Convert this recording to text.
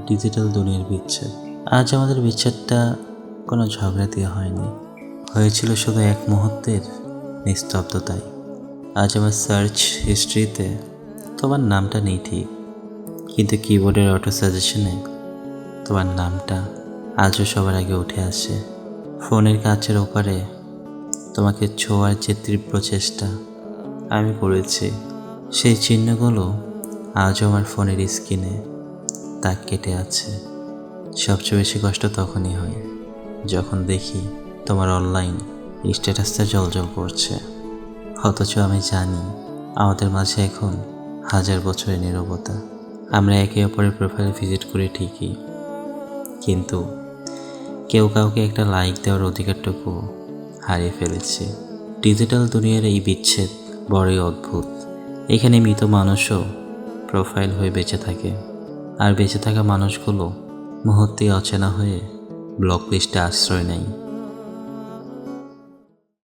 Digital দুনিয়ার বিচ্ছেদ। আজ আমাদের বিচ্ছেদটা কোনো ঝগড়া দিয়ে হয়নি, হয়েছিল শুধু এক মুহূর্তের নিস্তব্ধতায়। আজ আমার সার্চ হিস্ট্রিতে তোমার নামটা নেই ঠিক, কিন্তু কিবোর্ডের অটো সাজেশনে তোমার নামটা আজও সবার আগে উঠে আসে। ফোনের কাচের ওপারে তোমাকে ছোঁয়ার যে তীব্র চেষ্টা আমি করেছি, সেই চিহ্নগুলো আজও আমার ফোনের স্ক্রিনে দাগ কেটে আছে। সবচেয়ে বেশি কষ্ট তখনই হয় যখন দেখি তোমার অনলাইন স্ট্যাটাসটা জ্বলজ্বল করছে, অথচ আমি জানি আমাদের মাঝে এখন হাজার বছরের নীরবতা। আমরা একে অপরের প্রোফাইল ভিজিট করি ঠিকই, কিন্তু কেউ কাউকে একটা লাইক দেওয়ার অধিকারটুকু হারিয়ে ফেলেছি। ডিজিটাল দুনিয়ার এই বিচ্ছেদ বড়ই অদ্ভুত। এখানে মৃত মানুষও প্রোফাইল হয়ে বেঁচে থাকে, আর বেঁচে থাকা মানুষগুলো মুহূর্তেই অচেনা হয়ে ব্লক লিস্টে আশ্রয় নেয়।